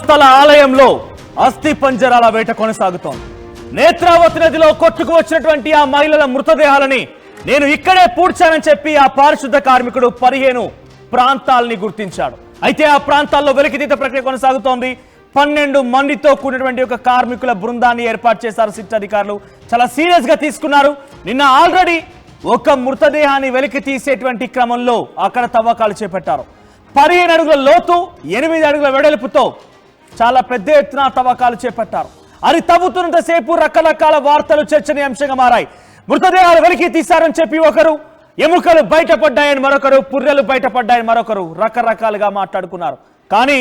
ధర్మస్థల ఆలయంలో అస్థి పంజరాల వేట కొనసాగుతోంది. నేత్రావతి నదిలో కొట్టుకు వచ్చినటువంటి ఆ మహిళల మృతదేహాలని నేను ఇక్కడే పూడ్చానని చెప్పి ఆ పారిశుద్ధ కార్మికుడు 15 ప్రాంతాలని గుర్తించాడు. అయితే ఆ ప్రాంతాల్లో వెలికితీత ప్రక్రియ కొనసాగుతోంది. 12 మందితో కూడినటువంటి ఒక కార్మికుల బృందాన్ని ఏర్పాటు చేశారు సిట్ అధికారులు. చాలా సీరియస్ గా తీసుకున్నారు. నిన్న ఆల్రెడీ ఒక మృతదేహాన్ని వెలికి తీసేటువంటి క్రమంలో అక్కడ తవ్వకాలు చేపట్టారు. 15 అడుగుల లోతు 8 అడుగుల వెడల్పుతో చాలా పెద్ద ఎత్తున తవ్వకాలు చేపట్టారు. అది తవ్వుతున్నంతసేపు రకరకాల వార్తలు చర్చనీయాంశంగా మారాయి. మృతదేహాలు వెలికి తీశారని చెప్పి ఒకరు, ఎముకలు బయటపడ్డాయని మరొకరు, పుర్రెలు బయటపడ్డాయని మరొకరు రకరకాలుగా మాట్లాడుకున్నారు. కానీ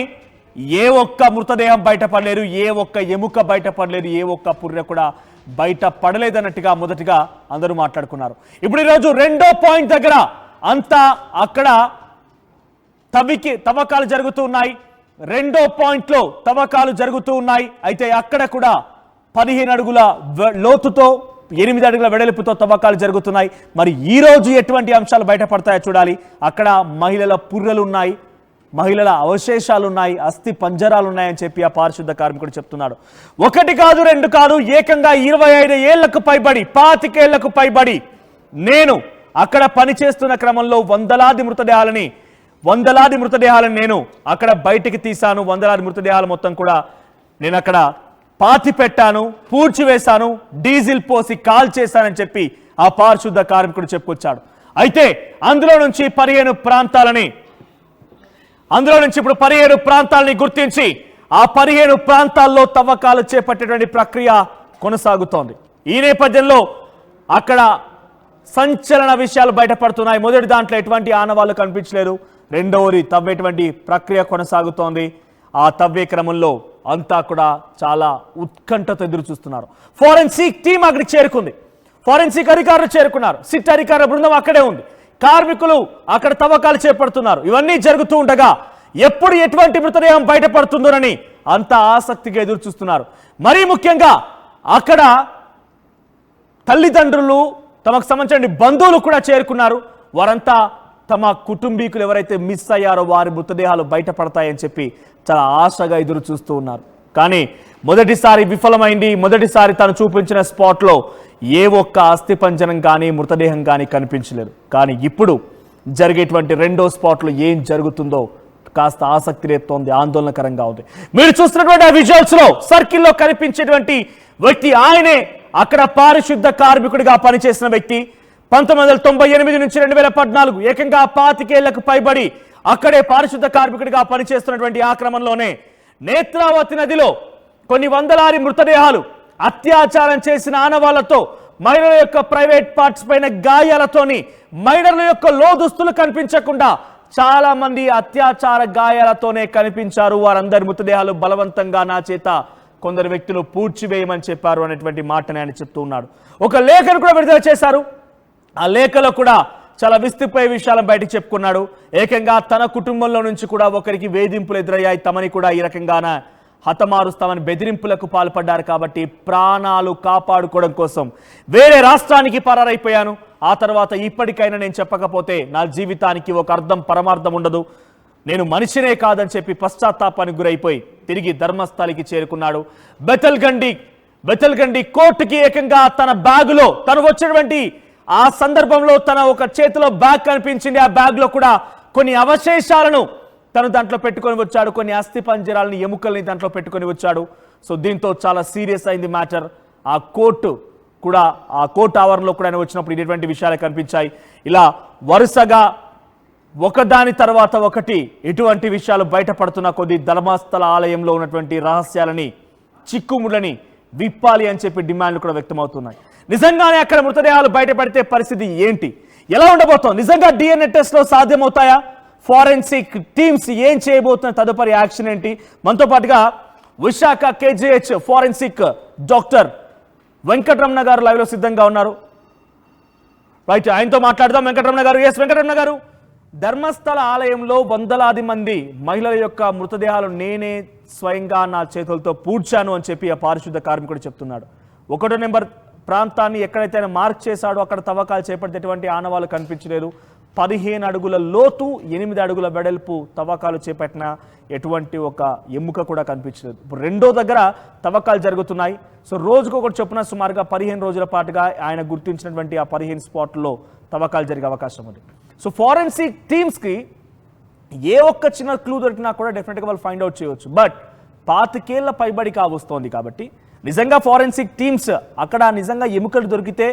ఏ ఒక్క మృతదేహం బయటపడలేదు, ఏ ఒక్క ఎముక బయటపడలేదు, ఏ ఒక్క పుర్రె కూడా బయట పడలేదన్నట్టుగా మొదటిగా అందరూ మాట్లాడుకున్నారు. ఇప్పుడు ఈరోజు రెండో పాయింట్ దగ్గర అంతా అక్కడ తవ్వకాలు జరుగుతూ ఉన్నాయి. రెండో పాయింట్ లో తవ్వకాలు జరుగుతూ ఉన్నాయి. అయితే అక్కడ కూడా 15 అడుగుల లోతుతో 8 అడుగుల వెడల్పుతో తవ్వకాలు జరుగుతున్నాయి. మరి ఈ రోజు ఎటువంటి అంశాలు బయటపడతాయో చూడాలి. అక్కడ మహిళల పుర్రెలు ఉన్నాయి, మహిళల అవశేషాలు ఉన్నాయి, అస్థి పంజరాలు ఉన్నాయని చెప్పి ఆ పారిశుద్ధ కార్మికుడు చెప్తున్నాడు. 1 కాదు 2 కాదు, ఏకంగా 25 ఏళ్లకు పైబడి 25 ఏళ్లకు పైబడి నేను అక్కడ పనిచేస్తున్న క్రమంలో వందలాది మృతదేహాలను నేను అక్కడ బయటికి తీశాను. వందలాది మృతదేహాలు మొత్తం కూడా నేను అక్కడ పాతి పెట్టాను, పూడ్చివేశాను, డీజిల్ పోసి కాల్ చేశానని చెప్పి ఆ పారిశుద్ధ కార్మికుడు చెప్పుకొచ్చాడు. అయితే అందులో నుంచి ఇప్పుడు 17 ప్రాంతాలని గుర్తించి ఆ 15 ప్రాంతాల్లో తవ్వకాలు చేపట్టేటువంటి ప్రక్రియ కొనసాగుతోంది. ఈ నేపథ్యంలో అక్కడ సంచలన విషయాలు బయటపడుతున్నాయి. మొదటి దాంట్లో ఎటువంటి ఆనవాళ్లు కనిపించలేదు. రెండవది తవ్వేటువంటి ప్రక్రియ కొనసాగుతోంది. ఆ తవ్వే క్రమంలో అంతా కూడా చాలా ఉత్కంఠతో ఎదురు చూస్తున్నారు. ఫోరెన్సిక్ టీం అక్కడికి చేరుకుంది, ఫోరెన్సిక్ అధికారులు చేరుకున్నారు, సిట్ అధికారుల బృందం అక్కడే ఉంది, కార్మికులు అక్కడ తవ్వకాలు చేపడుతున్నారు. ఇవన్నీ జరుగుతూ ఉండగా ఎప్పుడు ఎటువంటి మృతదేహం బయటపడుతుందోనని అంత ఆసక్తిగా ఎదురు చూస్తున్నారు. మరీ ముఖ్యంగా అక్కడ తల్లిదండ్రులు, తమకు సంబంధించిన బంధువులు కూడా చేరుకున్నారు. వారంతా తమ కుటుంబీకులు ఎవరైతే మిస్ అయ్యారో వారి మృతదేహాలు బయటపడతాయని చెప్పి చాలా ఆశగా ఎదురు చూస్తూ ఉన్నారు. కానీ మొదటిసారి విఫలమైంది. మొదటిసారి తను చూపించిన స్పాట్లో ఏ ఒక్క అస్థిపంజరం కానీ మృతదేహం కానీ కనిపించలేదు. కానీ ఇప్పుడు జరిగేటువంటి రెండో స్పాట్లో ఏం జరుగుతుందో కాస్త ఆసక్తి రేపుతోంది, ఆందోళనకరంగా ఉంది. మీరు చూస్తున్నటువంటి ఆ విజువల్స్ లో సర్కిల్లో కనిపించేటువంటి వ్యక్తి ఆయనే అక్కడ పారిశుద్ధ కార్మికుడిగా పనిచేసిన వ్యక్తి. 1998 నుంచి 2014 ఏకంగా 25 ఏళ్లకు పైబడి అక్కడే పారిశుద్ధ కార్మికుడిగా పనిచేస్తున్నటువంటి ఆ క్రమంలోనే నేత్రావతి నదిలో కొన్ని వందలాది మృతదేహాలు అత్యాచారం చేసిన ఆనవాళ్లతో, మహిళల యొక్క ప్రైవేట్ పార్ట్స్ పైన గాయాలతోని, మహిళల యొక్క లోదుస్తులు కనిపించకుండా చాలా మంది అత్యాచార గాయాలతోనే కనిపించారు. వారందరి మృతదేహాలు బలవంతంగా నా చేత కొందరు వ్యక్తులు పూడ్చివేయమని చెప్పారు అనేటువంటి మాటని ఆయన చెప్తూ ఉన్నాడు. ఒక లేఖను కూడా విడుదల చేశారు. ఆ లేఖలో కూడా చాలా విస్తుపోయే విషయాలను బయటకు చెప్పుకున్నాడు. ఏకంగా తన కుటుంబంలో నుంచి కూడా ఒకరికి వేధింపులు ఎదురయ్యాయి, తమని కూడా ఈ రకంగాన హతమారుస్తామని బెదిరింపులకు పాల్పడ్డారు. కాబట్టి ప్రాణాలు కాపాడుకోవడం కోసం వేరే రాష్ట్రానికి పరారైపోయాను. ఆ తర్వాత ఇప్పటికైనా నేను చెప్పకపోతే నా జీవితానికి ఒక అర్థం పరమార్థం ఉండదు, నేను మనిషినే కాదని చెప్పి పశ్చాత్తాపానికి గురైపోయి తిరిగి ధర్మస్థలికి చేరుకున్నాడు. బెతల్గండి కోర్టుకి ఏకంగా తన బ్యాగులో తను వచ్చినటువంటి ఆ సందర్భంలో తన ఒక చేతిలో బ్యాగ్ కనిపించింది. ఆ బ్యాగ్ లో కూడా కొన్ని అవశేషాలను తను దాంట్లో పెట్టుకొని వచ్చాడు, కొన్ని అస్థి పంజరాలని, ఎముకల్ని దాంట్లో పెట్టుకొని వచ్చాడు. సో దీంతో చాలా సీరియస్ అయింది మ్యాటర్. ఆ కోర్టు ఆవరణలో కూడా ఆయన వచ్చినప్పుడు ఇటువంటి విషయాలు కనిపించాయి. ఇలా వరుసగా ఒకదాని తర్వాత ఒకటి ఇటువంటి విషయాలు బయటపడుతున్న కొద్ది ధర్మస్థల ఆలయంలో ఉన్నటువంటి రహస్యాలని, చిక్కుముళ్ళని విప్పాలి అని చెప్పి డిమాండ్లు కూడా వ్యక్తమవుతున్నాయి. నిజంగానే అక్కడ మృతదేహాలు బయటపడితే పరిస్థితి ఏంటి, ఎలా ఉండబోతోంది? నిజంగా డిఎన్ఏ టెస్ట్ లో సాధ్యమవుతాయా? ఫోరెన్సిక్ టీమ్స్ ఏం చేయబోతున్న తదుపరి యాక్షన్ ఏంటి? మనతో పాటుగా Visakha KGH forensic doctor Venkataramana గారు లైవ్ లో సిద్ధంగా ఉన్నారు. రైట్, ఆయనతో మాట్లాడదాం. వెంకటరమణ గారు. ఎస్ వెంకటరమణ గారు, ధర్మస్థల ఆలయంలో వందలాది మంది మహిళల యొక్క మృతదేహాలు నేనే స్వయంగా నా చేతులతో పూడ్చాను అని చెప్పి ఆ పారిశుద్ధ కార్మికుడు చెప్తున్నాడు. 1 నెంబర్ ప్రాంతాన్ని ఎక్కడైతే ఆయన మార్క్ చేశాడో అక్కడ తవ్వకాలు చేపట్టేటువంటి ఆనవాళ్ళు కనిపించలేదు. 15 అడుగుల లోతు 8 అడుగుల వెడల్పు తవ్వకాలు చేపట్టిన ఎటువంటి ఒక ఎముక కూడా కనిపించలేదు. ఇప్పుడు రెండో దగ్గర తవ్వకాలు జరుగుతున్నాయి. సో రోజుకొకటి చొప్పున సుమారుగా 15 రోజుల పాటుగా ఆయన గుర్తించినటువంటి ఆ 15 స్పాట్లో తవ్వకాలు జరిగే అవకాశం ఉంది. సో ఫారెన్సిక్ టీమ్స్కి ఏ ఒక్క చిన్న క్లూ దొరికినా కూడా డెఫినెట్గా వాళ్ళు ఫైండ్ అవుట్ చేయవచ్చు. బట్ 25 ఏళ్ల పైబడి కావస్తోంది కాబట్టి నిజంగా ఫారెన్సిక్ టీమ్స్ అక్కడ నిజంగా ఎముకలు దొరికితే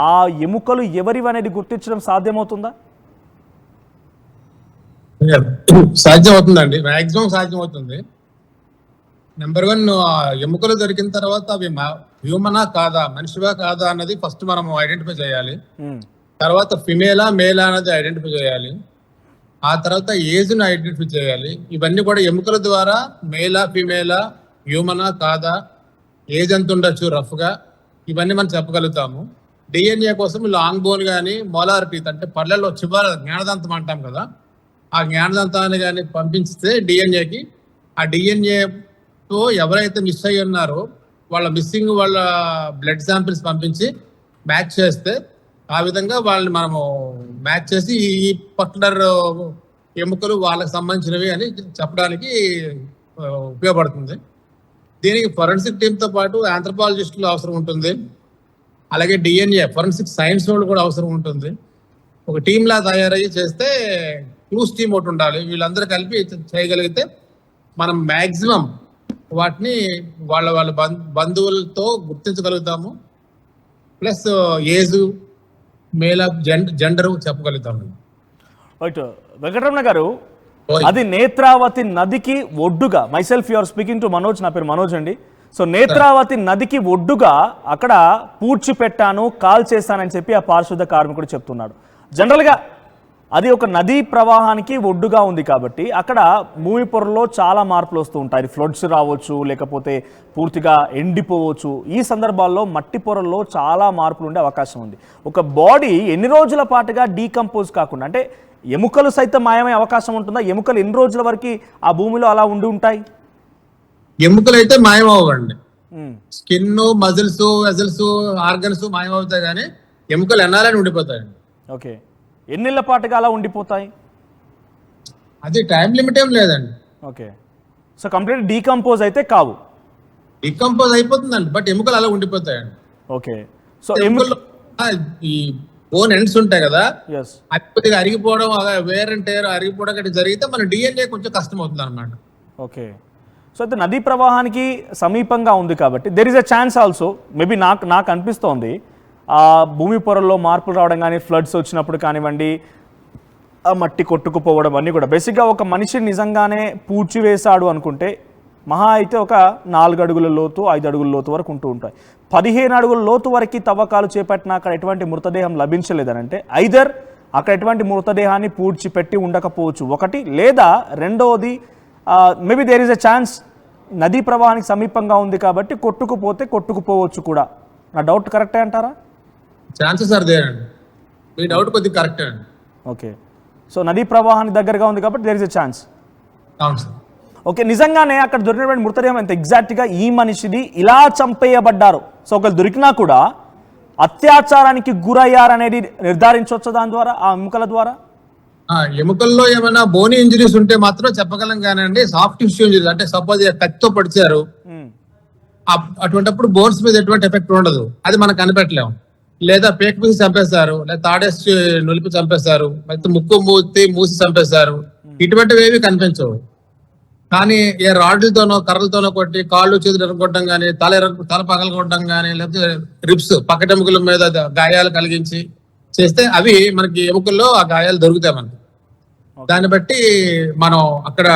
ఆ ఎముకలు ఎవరివి అనేది గుర్తించడం సాధ్యమవుతుందా? సాధ్యం అవుతుందండి, మాక్సిమం సాధ్యం అవుతుంది. నెంబర్ 1, ఎముకలు దొరికిన తర్వాత అవి హ్యూమనా కాదా, మనిషివా కాదా అన్నది ఫస్ట్ మనం ఐడెంటిఫై చేయాలి. తర్వాత ఫిమేలా మేలా అన్నది ఐడెంటిఫై చేయాలి. ఆ తర్వాత ఏజ్ ను ఐడెంటిఫై చేయాలి. ఇవన్నీ కూడా ఎముకల ద్వారా మేలా ఫిమేలా హ్యూమనా కాదా, ఏజ్ ఎంత ఉండొచ్చు రఫ్ గా, ఇవన్నీ మనం చెప్పగలుగుతాము. డిఎన్ఏ కోసం లాంగ్ బోన్ కానీ మోలార్ టీత్ అంటే పళ్ళలో చివరి జ్ఞానదంతం అంటాం కదా, ఆ జ్ఞానదంతాన్ని కానీ పంపిస్తే డిఎన్ఏకి, ఆ డిఎన్ఏతో ఎవరైతే మిస్ అయ్యి ఉన్నారో వాళ్ళ మిస్సింగ్ వాళ్ళ బ్లడ్ శాంపిల్స్ పంపించి మ్యాచ్ చేస్తే ఆ విధంగా వాళ్ళని మనము మ్యాచ్ చేసి ఈ పర్టికులర్ ఎముకలు వాళ్ళకి సంబంధించినవి అని చెప్పడానికి ఉపయోగపడుతుంది. దీనికి ఫోరెన్సిక్ టీంతో పాటు ఆంథ్రోపాలజిస్టులు అవసరం ఉంటుంది. అలాగే డిఎన్ఏ ఫోరెన్సిక్ సైన్స్ వాళ్ళు కూడా అవసరం ఉంటుంది. ఒక టీమ్ లా తయారయ్యి చేస్తే క్లూస్ టీమ్ ఒకటి ఉండాలి. వీళ్ళందరూ కలిపి చేయగలిగితే మనం మ్యాక్సిమం వాటిని వాళ్ళ వాళ్ళ బంధువులతో గుర్తించగలుగుతాము. ప్లస్ ఏజ్ మేల్ జెండర్ చెప్పగలుగుతాము. రైట్ వెంకటరమణ గారు, అది నేత్రావతి నదికి ఒడ్డుగా, myself you're speaking to Manoj, నా పేరు మనోజ్ అండి. సో నేత్రావతి నదికి ఒడ్డుగా అక్కడ పూడ్చిపెట్టాను, కాల్ చేశానని చెప్పి ఆ పారిశుద్ధ కార్మికుడు చెప్తున్నాడు. జనరల్గా అది ఒక నదీ ప్రవాహానికి ఒడ్డుగా ఉంది కాబట్టి అక్కడ భూమి పొరలో చాలా మార్పులు వస్తూ ఉంటాయి. ఫ్లడ్స్ రావచ్చు, లేకపోతే పూర్తిగా ఎండిపోవచ్చు. ఈ సందర్భాల్లో మట్టి పొరల్లో చాలా మార్పులు ఉండే అవకాశం ఉంది. ఒక బాడీ ఎన్ని రోజుల పాటుగా డీకంపోజ్ కాకుండా, అంటే ఎముకలు సైతం మాయమయ్యే అవకాశం ఉంటుందా? ఎముకలు ఎన్ని రోజుల వరకు ఆ భూమిలో అలా ఉండి ఉంటాయి? ఎముకలు అయితే మాయమవ్వండి. స్కిన్, మజిల్స్, వెజల్స్, ఆర్గన్స్ మాయమవుతాయి, కానీ ఎముకలు ఎన్నాలని ఉండిపోతాయండి. ఓకే, ఎన్నిళ్ళ పాటుగా అలా ఉండిపోతాయి? అది టైం లిమిట్ ఏం లేదండి. ఓకే, సో కంప్లీట్ డీకంపోజ్ అయితే కావు. డీకంపోజ్ అయిపోతుందండి, బట్ ఎముకలు అలా ఉండిపోతాయండి. ఓకే, సో ఎముకల్లో ఈ బోన్ ఎండ్స్ ఉంటాయి కదా, అది కొద్దిగా అరిగిపోవడం, వేర్ అండ్ టేర్ అరిగిపోవడం గట్రా జరిగితే మన డిఎన్ఏ కొంచెం కష్టం అవుతుంది అనమాట. ఓకే, సో అయితే నదీ ప్రవాహానికి సమీపంగా ఉంది కాబట్టి there is a chance also, maybe నాకు అనిపిస్తోంది ఆ భూమి పొరల్లో మార్పులు రావడం కానీ, ఫ్లడ్స్ వచ్చినప్పుడు కానివ్వండి, ఆ మట్టి కొట్టుకుపోవడం అన్నీ కూడా బేసిక్గా ఒక మనిషి నిజంగానే పూడ్చివేశాడు అనుకుంటే మహా అయితే ఒక 4 అడుగుల లోతు 5 అడుగుల లోతు వరకు ఉంటూ ఉంటాయి. 15 అడుగుల లోతు వరకు తవ్వకాలు చేపట్టిన అక్కడ ఎటువంటి మృతదేహం లభించలేదనంటే ఐదర్ అక్కడ ఎటువంటి మృతదేహాన్ని పూడ్చిపెట్టి ఉండకపోవచ్చు ఒకటి, లేదా రెండవది maybe there is a chance నదీ ప్రవాహానికి సమీపంగా ఉంది కాబట్టి కొట్టుకుపోతే కొట్టుకుపోవచ్చు కూడా. నా డౌట్ కరెక్టే అంటారా? ఛాన్సెస్ ఆర్ దేర్ అండి, మీ డౌట్ కొద్దిగా కరెక్టే అండి. ఓకే, సో నదీ ప్రవాహానికి దగ్గరగా ఉంది కాబట్టి దేర్ ఇస్ ఎ ఛాన్స్. అవును సార్. ఓకే, నిజంగానే అక్కడ దొరికినటువంటి మృతదేహం ఎంత ఎగ్జాక్ట్గా ఈ మనిషిది ఇలా చంపేయబడ్డారు, సో ఒకరు దొరికినా కూడా అత్యాచారానికి గురయ్యారనేది నిర్ధారించవచ్చు దాని ద్వారా, ఆ ఎముకల ద్వారా. ఎముకల్లో ఏమైనా బోనీ ఇంజరీస్ ఉంటే మాత్రం చెప్పగలం కానండి. సాఫ్ట్ టిష్యూ ఇంజరీస్ అంటే సపోజ్ కత్తితో పడిచారు, అటువంటిప్పుడు బోన్స్ మీద ఎటువంటి ఎఫెక్ట్ ఉండదు, అది మనం కనిపెట్టలేము. లేదా పేక పీసి చంపేస్తారు, లేదా తాడేసి నొలిపి చంపేస్తారు, లేకపోతే ముక్కు మూసి చంపేస్తారు, ఇటువంటివి ఏవి కనిపించవు. కానీ ఏ రాడ్లతోనో కర్రలతోనో కొట్టి కాళ్ళు చేతులు ఎరగొట్టడం కానీ, తల పగలగొట్టడం కానీ, లేకపోతే రిప్స్ పక్కటెముకల మీద గాయాలు కలిగించి చేస్తే అవి మనకి ఎముకల్లో ఆ గాయాలు దొరుకుతాయి మనకి. దాన్ని బట్టి మనం అక్కడ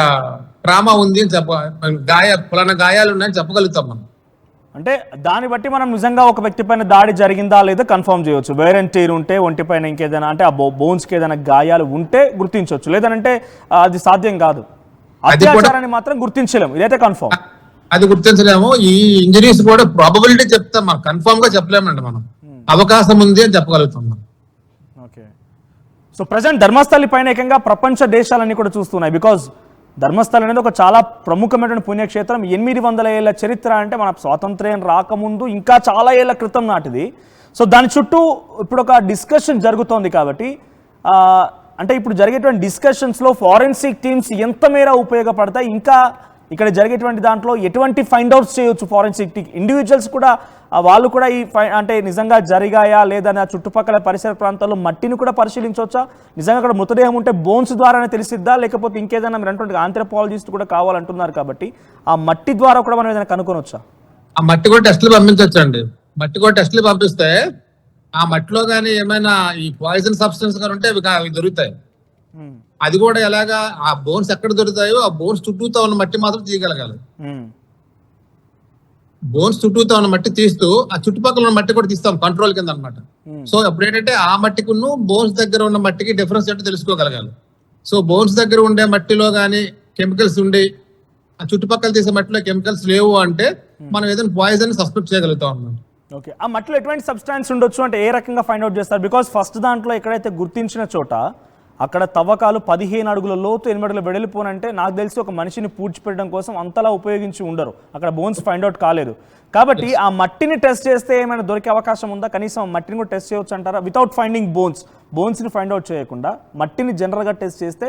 ట్రామా ఉంది అని ఫలానా గాయాలు ఉన్నాయని చెప్పగలుగుతాం మనం. అంటే దాన్ని బట్టి మనం నిజంగా ఒక వ్యక్తి పైన దాడి జరిగిందా లేదా కన్ఫర్మ్ చేయవచ్చు. వేర్ అండ్ టైర్ ఉంటే, ఒంటిపైన ఇంకేదైనా అంటే ఆ బోన్స్కి ఏదైనా గాయాలు ఉంటే గుర్తించవచ్చు, లేదంటే అది సాధ్యం కాదు. అత్యాచారాన్ని మాత్రం గుర్తించలేము, ఇదైతే కన్ఫర్మ్. అది గుర్తించలేము. ఈ ఇంజరీస్ కూడా ప్రాబబిలిటీ చెప్తాం, మనం కన్ఫర్మ్ గా చెప్పలేమండి. మనం అవకాశం ఉంది అని చెప్పగలుగుతాం. ఓకే, సో ప్రజెంట్ ధర్మస్థలి పైన ఏకంగా ప్రపంచ దేశాలన్నీ కూడా చూస్తున్నాయి. బికాజ్ ధర్మస్థలి అనేది ఒక చాలా ప్రముఖమైనటువంటి పుణ్యక్షేత్రం. 800 ఏళ్ల చరిత్ర అంటే మన స్వాతంత్ర్యం రాకముందు ఇంకా చాలా ఏళ్ల క్రితం నాటిది. సో దాని చుట్టూ ఇప్పుడు ఒక డిస్కషన్ జరుగుతోంది కాబట్టి అంటే ఇప్పుడు జరిగేటువంటి డిస్కషన్స్లో ఫారెన్సిక్ టీమ్స్ ఎంత మేర ఉపయోగపడతాయి, ఇంకా ఇక్కడ జరిగేటువంటి దాంట్లో ఎటువంటి ఫైండ్ అవుట్స్ చేయొచ్చు ఫారెన్సిక్ టీమ్ ఇండివిజువల్స్ కూడా, వాళ్ళు కూడా ఈ అంటే నిజంగా జరిగాయా లేదా ఆ చుట్టుపక్కల పరిసర ప్రాంతాల్లో మట్టిని కూడా పరిశీలించవచ్చా, నిజంగా అక్కడ మృతదేహం ఉంటే బోన్స్ ద్వారానే తెలిసిద్దా, లేకపోతే ఇంకేదైనా మీరు అంటుంటే ఆంథ్రోపాలజిస్ట్ కూడా కావాలంటున్నారు కాబట్టి ఆ మట్టి ద్వారా కూడా మనం ఏదైనా కనుక్కొనొచ్చా? ఆ మట్టి కూడా టెస్టులు పంపించవచ్చు అండి. మట్టి కూడా టెస్టులు పంపిస్తే ఆ మట్టిలో కానీ ఏమైనా ఈ పాయిజన్ సబ్స్టెన్స్ కానీ ఉంటే అవి దొరుకుతాయి. అది కూడా ఎలాగా ఆ బోన్స్ ఎక్కడ దొరుకుతాయో ఆ బోన్స్ చుట్టూతో ఉన్న మట్టి మాత్రం తీయగలగాలి. బోన్స్ చుట్టూతో ఉన్న మట్టి తీస్తూ ఆ చుట్టుపక్కల ఉన్న మట్టి కూడా తీస్తాం కంట్రోల్ కింద అనమాట. సో అప్పుడు ఏంటంటే ఆ మట్టికును బోన్స్ దగ్గర ఉన్న మట్టికి డిఫరెన్స్ ఏంటో తెలుసుకోగలగాలి. సో బోన్స్ దగ్గర ఉండే మట్టిలో కానీ కెమికల్స్ ఉండి ఆ చుట్టుపక్కల తీసే మట్టిలో కెమికల్స్ లేవు అంటే మనం ఏదైనా పాయిజన్ సస్పెక్ట్ చేయగలుగుతాం అన్నమాట. ఓకే, ఆ మట్టిలో ఎటువంటి సబ్స్టాన్స్ ఉండొచ్చు అంటే ఏ రకంగా ఫైండ్ అవుట్ చేస్తారు? బికాస్ ఫస్ట్ దాంట్లో ఎక్కడైతే గుర్తించిన చోట అక్కడ తవ్వకాలు 15 అడుగుల లోతు 8 అడుగుల వెడల్పోనంటే నాకు తెలిసి ఒక మనిషిని పూడ్చిపెట్టడం కోసం అంతలా ఉపయోగించి ఉండరు, అక్కడ బోన్స్ ఫైండ్ అవుట్ కాలేదు. కాబట్టి ఆ మట్టిని టెస్ట్ చేస్తే ఏమైనా దొరికే అవకాశం ఉందా? కనీసం మట్టిని కూడా టెస్ట్ చేయవచ్చు అంటారా? వితౌట్ ఫైండింగ్ బోన్స్ని ఫైండ్ అవుట్ చేయకుండా మట్టిని జనరల్గా టెస్ట్ చేస్తే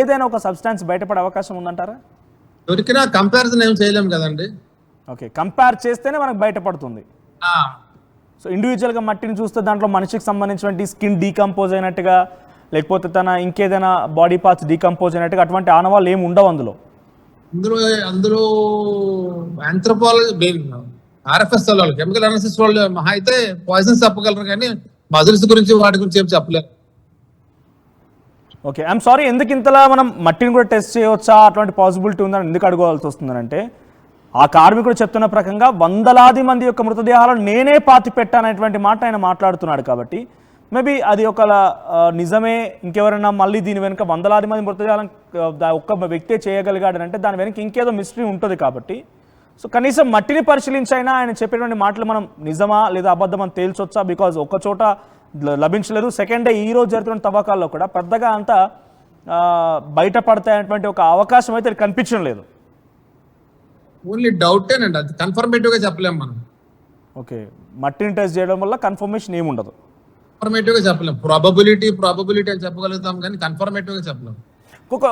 ఏదైనా ఒక సబ్స్టాన్స్ బయటపడే అవకాశం ఉందంటారా? దొరికినా కంపారిజన్ ఏం చేయలేం కదండి. ఓకే, కంపేర్ చేస్తేనే మనకు బయటపడుతుంది. సో ఇండివిజువల్గా మట్టిని చూస్తే దాంట్లో మనిషికి సంబంధించినటువంటి స్కిన్ డీకంపోజ్ అయినట్టుగా, లేకపోతే తన ఇంకేదైనా బాడీ పార్ట్స్ డీకంపోజ్ అయినట్టుగా అటువంటి ఆనవాళ్ళు ఏమి ఉండవు అందులో. అందులో ఆంథ్రోపాలజీ RFS వాళ్ళు కెమికల్ అనాలిసిస్ వాళ్ళు మహా అయితే పాయిజన్స్ చెప్పగలరు కానీ మజిల్స్ గురించి వాటి గురించి ఏం చెప్పలేరు. ఓకే, ఐఎమ్ సారీ, ఎందుకు ఇంతలా మనం మట్టిని కూడా టెస్ట్ చేయవచ్చా, అటువంటి పాసిబిలిటీ ఉందని ఎందుకు అడగవలసి వస్తుందంటే ఆ కార్మికుడు చెప్తున్న ప్రకారంగా వందలాది మంది యొక్క మృతదేహాలను నేనే పాతి పెట్టాననేటువంటి మాట ఆయన మాట్లాడుతున్నాడు. కాబట్టి మేబీ అది ఒక నిజమే, ఇంకెవరైనా మళ్ళీ దీని వెనుక వందలాది మంది మృతదేహాలను ఒక్క వ్యక్తే చేయగలిగాడు అంటే దాని వెనుక ఇంకేదో మిస్టరీ ఉంటుంది. కాబట్టి సో కనీసం మట్టిని పరిశీలించైనా ఆయన చెప్పేటువంటి మాటలు మనం నిజమా లేదా అబద్ధం అని తేల్చొచ్చా? బికాజ్ ఒక చోట లభించలేదు. సెకండ్ డే ఈ రోజు జరుగుతున్న తవ్వకాల్లో కూడా పెద్దగా అంతా బయటపడతాయనేటువంటి ఒక అవకాశం అయితే కనిపించడం లేదు. ఓన్లీ డౌటేనండి, అది కన్ఫర్మేటివ్ గా చెప్పలేము మనం. ఓకే, మట్టిని టెస్ట్ చేయడం వల్ల కన్ఫర్మేషన్ ఏముండదు, కన్ఫర్మేటివ్ గా చెప్పలేము. ప్రాబబిలిటీ అని చెప్పగలుగుతాం కానీ కన్ఫర్మేటివ్ గా చెప్పలేము.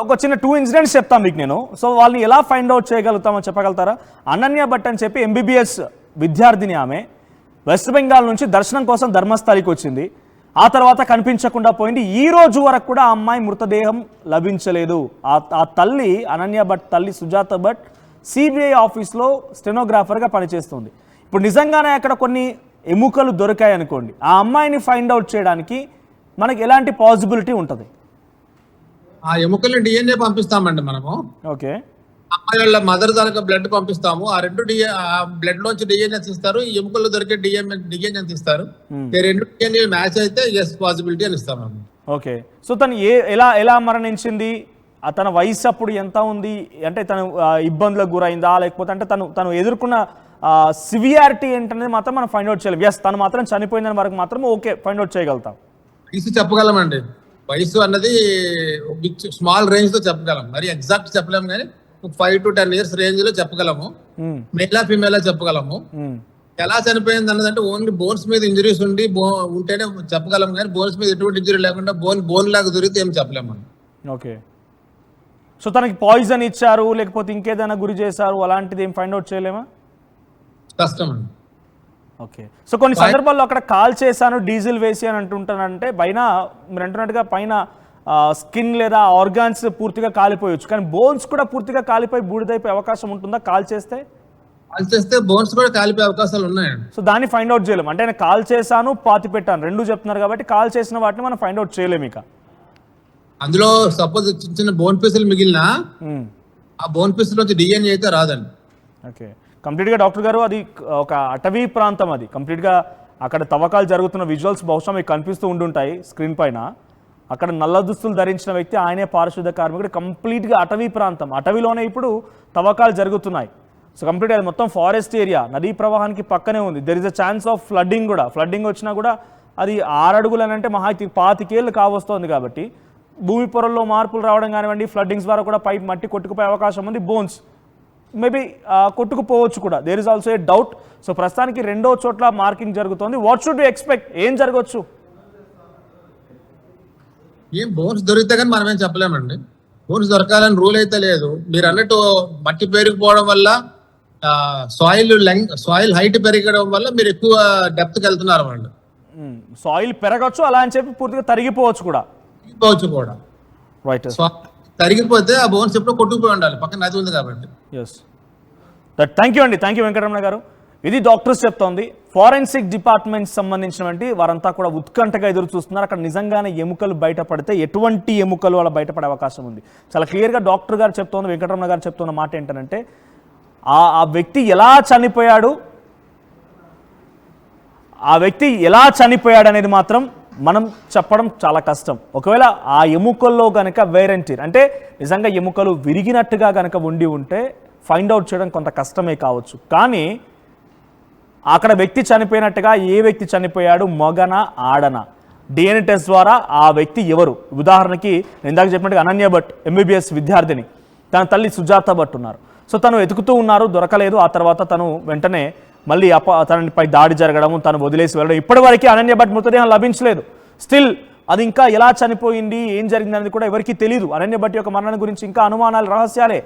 ఒక చిన్న 2 ఇన్సిడెంట్స్ చెప్తాను మీకు నేను. సో వాళ్ళని ఎలా ఫైండ్ అవుట్ చేయగలుగుతామో చెప్పగలుగుతారా? అనన్య భట్ అని చెప్పి MBBS విద్యార్థిని, ఆమె వెస్ట్ బెంగాల్ నుంచి దర్శనం కోసం ధర్మస్థలికి వచ్చింది. ఆ తర్వాత కనిపించకుండా పోయింది. ఈ రోజు వరకు కూడా ఆ అమ్మాయి మృతదేహం లభించలేదు. ఆ తల్లి, అనన్య భట్ తల్లి సుజాత భట్ CBI ఆఫీస్లో స్టెనోగ్రాఫర్గా పనిచేస్తుంది. ఇప్పుడు నిజంగానే అక్కడ కొన్ని ఎముకలు దొరికాయి అనుకోండి, ఆ అమ్మాయిని ఫైండ్ అవుట్ చేయడానికి మనకి ఎలాంటి పాసిబిలిటీ ఉంటుంది? ఆ ఎముకల్ని DNA పంపిస్తామండి మనము. ఓకే, అమ్మాయి వాళ్ళ మదర్ తాలూకా బ్లడ్ పంపిస్తాము. ఆ రెండు బ్లడ్ లోంచి DNA తీస్తారు, ఈ ఎముకల్లో దొరికే DNA తీస్తారు. ఈ రెండు DNA మ్యాచ్ అయితే ఎస్ పాసిబిలిటీ అని ఇస్తాము. ఓకే, సో తను ఎలా మరణించింది, తన వయసు అప్పుడు ఎంత ఉంది, అంటే తను ఇబ్బందులకు గురైందా, లేకపోతే అంటే తను ఎదుర్కొన్న సివియారిటీ ఏంటనేది మాత్రం మనం ఫైండ్ అవుట్ చేయలేం. ఎస్, తను మాత్రం చనిపోయిందని వరకు మాత్రం ఓకే ఫైండ్ అవుట్ చేయగలుగుతాం. వయసు చెప్పగలమండి, వయసు అన్నది స్మాల్ రేంజ్ లో చెప్పగలం, మరి ఎగ్జాక్ట్ చెప్పలేము కానీ 5 to 10 years రేంజ్ లో చెప్పగలము. మేలా ఫీమేలా చెప్పగలము. ఎలా చనిపోయింది అన్నదంటే ఓన్లీ బోన్స్ మీద ఇంజరీస్ ఉంటేనే చెప్పగలం కానీ బోన్స్ మీద ఎటువంటి ఇంజరీ లేకుండా బోన్ లాగా దొరికితే ఏం చెప్పలేము. ఓకే, సో తనకి పాయిజన్ ఇచ్చారు లేకపోతే ఇంకేదైనా గురి చేశారు అలాంటిది ఏం ఫైండ్ అవుట్ చేయలేమా? కష్టం అండి. ఓకే, సో కొన్ని సందర్భాల్లో అక్కడ కాల్ చేశాను, డీజిల్ వేసి అని అంటుంటానంటే పైన మీరు అంటున్నట్టుగా పైన స్కిన్ లేదా ఆర్గాన్స్ పూర్తిగా కాలిపోయొచ్చు, కానీ బోన్స్ కూడా పూర్తిగా కాలిపోయి బూడిదైపోయే అవకాశం ఉంటుందా కాల్ చేస్తే? కాల్ చేస్తే బోన్స్ కూడా కాలిపోయే అవకాశాలు ఉన్నాయండి. సో దాన్ని ఫైండ్ అవుట్ చేయలేము అంటే నేను కాల్ చేశాను పాతి పెట్టాను రెండు చెప్తున్నారు కాబట్టి కాల్ చేసిన వాటిని మనం ఫైండ్ అవుట్ చేయలేము. ఇక అందులో సపోజ్ చిన్న బోన్ పీసులు మిగిలినా ఆ బోన్ పీసుల నుంచి DNA అయితే రాదండి. ఓకే, కంప్లీట్గా డాక్టర్ గారు అది ఒక అటవీ ప్రాంతం, అది కంప్లీట్గా అక్కడ తవ్వకాలు జరుగుతున్న విజువల్స్ బహుశా మీకు కనిపిస్తూ ఉండుంటాయి స్క్రీన్ పైన. అక్కడ నల్ల దుస్తులు ధరించిన వ్యక్తి ఆయనే పారిశుద్ధ కార్మికుడు. కంప్లీట్గా అటవీ ప్రాంతం, అటవీలోనే ఇప్పుడు తవ్వకాలు జరుగుతున్నాయి. సో కంప్లీట్ అది మొత్తం ఫారెస్ట్ ఏరియా, నదీ ప్రవాహానికి పక్కనే ఉంది. There is a chance of flooding వచ్చినా కూడా అది 6 అడుగులు అని అంటే మహా 25 ఏళ్ళు కావస్తోంది. కాబట్టి భూమి పొరల్లో మార్పులు రావడం కానివ్వండి, ఫ్లడ్డింగ్స్ ద్వారా కూడా పై మట్టి కొట్టుకుపోయే అవకాశం ఉంది. బోన్స్ మేబీ కొట్టుకుపోవచ్చు కూడా, there is also a doubt. So ప్రస్తుతానికి 2వ చోట్ల మార్కింగ్ జరుగుతోంది. వాట్ షుడ్ యూ ఎక్స్పెక్ట్, ఏం జరగవచ్చు? ఏం బోన్స్ దొరికితే కానీ మనం ఏం చెప్పలేమండి. బోన్స్ దొరకాలని రూల్ అయితే లేదు. మీరు అన్నట్టు మట్టి పెరిగిపోవడం వల్ల సాయిల్ హైట్ పెరగడం వల్ల మీరు ఎక్కువ డెప్త్కి వెళ్తున్నారు వాళ్ళు. సాయిల్ పెరగచ్చు, అలా అని చెప్పి పూర్తిగా తరిగిపోవచ్చు కూడా. కూడా రైట్. తరిగిపోతే ఆ బోన్స్ ఎప్పుడో కొట్టుకుపోయి ఉండాలి, పక్కన నది ఉంది కాబట్టి. ఎస్, థ్యాంక్ యూ అండి, థ్యాంక్ యూ వెంకటరమణ గారు. ఇది డాక్టర్స్ చెప్తోంది. ఫారెన్సిక్ డిపార్ట్మెంట్ సంబంధించినటువంటి వారంతా కూడా ఉత్కంఠగా ఎదురు చూస్తున్నారు. అక్కడ నిజంగానే ఎముకలు బయటపడితే ఎటువంటి ఎముకలు అలా బయటపడే అవకాశం ఉంది. చాలా క్లియర్గా డాక్టర్ గారు చెప్తోంది, వెంకటరమణ గారు చెప్తున్న మాట ఏంటంటే ఆ వ్యక్తి ఎలా చనిపోయాడు అనేది మాత్రం మనం చెప్పడం చాలా కష్టం. ఒకవేళ ఆ ఎముకల్లో కనుక వేరెంటీర్ అంటే నిజంగా ఎముకలు విరిగినట్టుగా కనుక ఉండి ఉంటే ఫైండ్ అవుట్ చేయడం కొంత కష్టమే కావచ్చు. కానీ అక్కడ వ్యక్తి చనిపోయినట్టుగా ఏ వ్యక్తి చనిపోయాడు, మగన ఆడన, డిఎన్ఏ టెస్ట్ ద్వారా ఆ వ్యక్తి ఎవరు. ఉదాహరణకి ఇందాక చెప్పినట్టుగా అనన్య భట్ ఎంబీబీఎస్ విద్యార్థిని, తన తల్లి సుజాత భట్ ఉన్నారు. సో తను వెతుకుతూ ఉన్నారు, దొరకలేదు. ఆ తర్వాత తను వెంటనే మళ్ళీ తనపై దాడి జరగడము, తను వదిలేసి వెళ్ళడం. ఇప్పటివరకు అనన్య భట్ మృతదేహం లభించలేదు. స్టిల్ అది ఇంకా ఎలా చనిపోయింది, ఏం జరిగింది అనేది కూడా ఎవరికీ తెలియదు. అనన్య భట్ యొక్క మరణం గురించి ఇంకా అనుమానాలు, రహస్యాలే,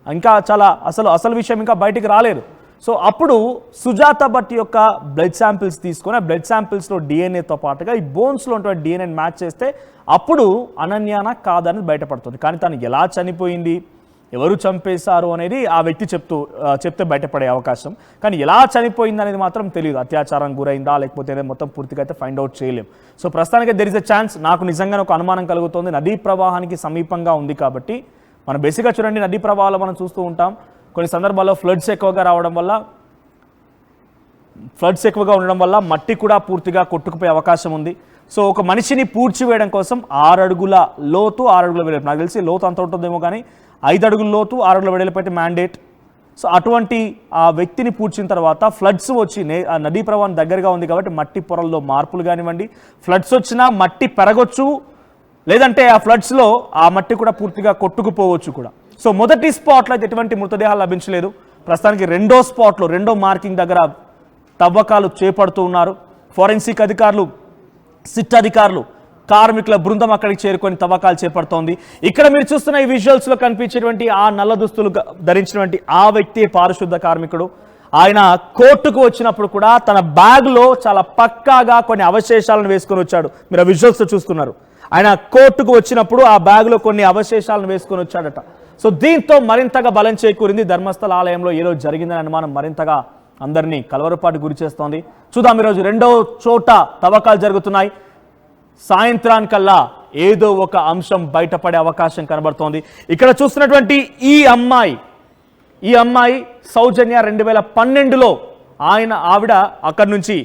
ఇంకా చాలా అసలు విషయం ఇంకా బయటికి రాలేదు. సో అప్పుడు సుజాత భట్ యొక్క బ్లడ్ శాంపిల్స్ తీసుకొని ఆ బ్లడ్ శాంపిల్స్లో డిఎన్ఏతో పాటుగా ఈ బోన్స్లో ఉన్నటువంటి డిఎన్ఏని మ్యాచ్ చేస్తే అప్పుడు అనన్యానా కాదని బయటపడుతుంది. కానీ తను ఎలా చనిపోయింది, ఎవరు చంపేశారు అనేది ఆ వ్యక్తి చెప్తే బయటపడే అవకాశం. కానీ ఎలా చనిపోయింది అనేది మాత్రం తెలియదు. అత్యాచారం గురైందా లేకపోతే మొత్తం పూర్తిగా అయితే ఫైండ్ అవుట్ చేయలేం. సో ప్రస్తుతానికి దెర్ ఇస్ ఎ ఛాన్స్. నాకు నిజంగానే ఒక అనుమానం కలుగుతుంది. నదీ ప్రవాహానికి సమీపంగా ఉంది కాబట్టి మనం బేసిక్గా చూడండి, నదీ ప్రవాహాలు మనం చూస్తూ ఉంటాం. కొన్ని సందర్భాల్లో ఫ్లడ్స్ ఎక్కువగా ఉండడం వల్ల మట్టి కూడా పూర్తిగా కొట్టుకుపోయే అవకాశం ఉంది. సో ఒక మనిషిని పూడ్చివేయడం కోసం 6 అడుగుల లోతు, 6 అడుగుల వెడల్పు, నాకు తెలిసి లోతు అంత ఉంటుందేమో కానీ 5 అడుగుల లోతు, 6 అడుగుల వెడల్పు అయితే మ్యాండేట్. సో అటువంటి ఆ వ్యక్తిని పూడ్చిన తర్వాత ఫ్లడ్స్ వచ్చి నదీ ప్రవాహం దగ్గరగా ఉంది కాబట్టి మట్టి పొరల్లో మార్పులు కానివ్వండి, ఫ్లడ్స్ వచ్చినా మట్టి పెరగొచ్చు, లేదంటే ఆ ఫ్లడ్స్లో ఆ మట్టి కూడా పూర్తిగా కొట్టుకుపోవచ్చు కూడా. సో మొదటి స్పాట్లో అయితే ఎటువంటి మృతదేహాలు లభించలేదు. ప్రస్తుతానికి రెండో మార్కింగ్ దగ్గర తవ్వకాలు చేపడుతూ ఉన్నారు. ఫోరెన్సిక్ అధికారులు, సిట్ అధికారులు, కార్మికుల బృందం అక్కడికి చేరుకొని తవ్వకాలు చేపడుతోంది. ఇక్కడ మీరు చూస్తున్న ఈ విజువల్స్లో కనిపించేటువంటి ఆ నల్ల దుస్తులు ధరించినటువంటి ఆ వ్యక్తి పారిశుద్ధ కార్మికుడు. ఆయన కోర్టుకు వచ్చినప్పుడు కూడా తన బ్యాగ్లో చాలా పక్కాగా కొన్ని అవశేషాలను వేసుకొని వచ్చాడు. మీరు ఆ విజువల్స్లో చూస్తున్నారు. ఆయన కోర్టుకు వచ్చినప్పుడు ఆ బ్యాగ్లో కొన్ని అవశేషాలను వేసుకొని వచ్చాడట. సో దీంతో మరింతగా బలం చేకూరింది. ధర్మస్థల ఆలయంలో ఏదో జరిగిందని అనుమానం మరింతగా అందరినీ కలవరపాటు గురి చేస్తోంది. చూద్దాం, ఈరోజు రెండో చోట తవ్వకాలు జరుగుతున్నాయి. సాయంత్రానికల్లా ఏదో ఒక అంశం బయటపడే అవకాశం కనబడుతోంది. ఇక్కడ చూస్తున్నటువంటి ఈ అమ్మాయి సౌజన్య 2012లో ఆవిడ అక్కడి నుంచి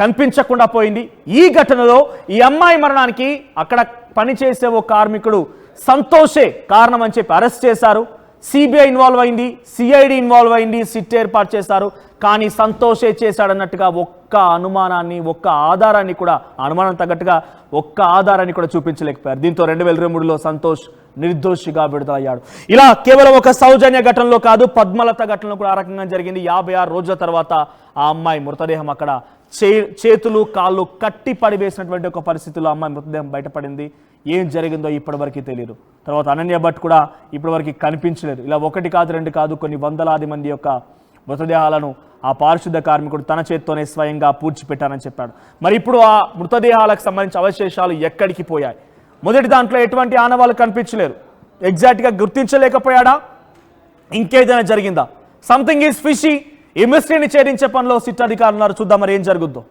కనిపించకుండా పోయింది. ఈ ఘటనలో ఈ అమ్మాయి మరణానికి అక్కడ పనిచేసే ఓ కార్మికుడు సంతోషే కారణం అని చెప్పి అరెస్ట్ చేశారు. సిబిఐ ఇన్వాల్వ్ అయింది, సిఐడి ఇన్వాల్వ్ అయింది, సిట్ ఏర్పాటు చేశారు. కానీ సంతోషే చేశాడన్నట్టుగా ఒక్క ఆధారాన్ని కూడా, అనుమానం తగ్గట్టుగా ఒక్క ఆధారాన్ని కూడా చూపించలేకపోయారు. దీంతో 2023లో సంతోష్ నిర్దోషిగా విడుదలయ్యాడు. ఇలా కేవలం ఒక సౌజన్య ఘటనలో కాదు, పద్మలత ఘటనలో కూడా ఆ రకంగా జరిగింది. 56 రోజుల తర్వాత ఆ అమ్మాయి మృతదేహం అక్కడ చేతులు కాళ్ళు కట్టి పడివేసినటువంటి ఒక పరిస్థితిలో అమ్మాయి మృతదేహం బయటపడింది. ఏం జరిగిందో ఇప్పటివరకు తెలియదు. తర్వాత అనన్య భట్ కూడా ఇప్పటివరకు కనిపించలేదు. ఇలా 1 కాదు 2 కాదు కొన్ని వందలాది మంది యొక్క మృతదేహాలను ఆ పారిశుద్ధ కార్మికుడు తన చేత్తోనే స్వయంగా పూడ్చిపెట్టారని చెప్పాడు. మరి ఇప్పుడు ఆ మృతదేహాలకు సంబంధించిన అవశేషాలు ఎక్కడికి పోయాయి? మొదటి దాంట్లో ఎటువంటి ఆనవాళ్ళు కనిపించలేరు. ఎగ్జాక్ట్గా గుర్తించలేకపోయాడా, ఇంకేదైనా జరిగిందా? Something is fishy. ఈ మిస్టరీని ఛేదించే పనిలో సిట్ అధికారులు ఉన్నారు. చూద్దాం మరి ఏం జరుగుద్దో.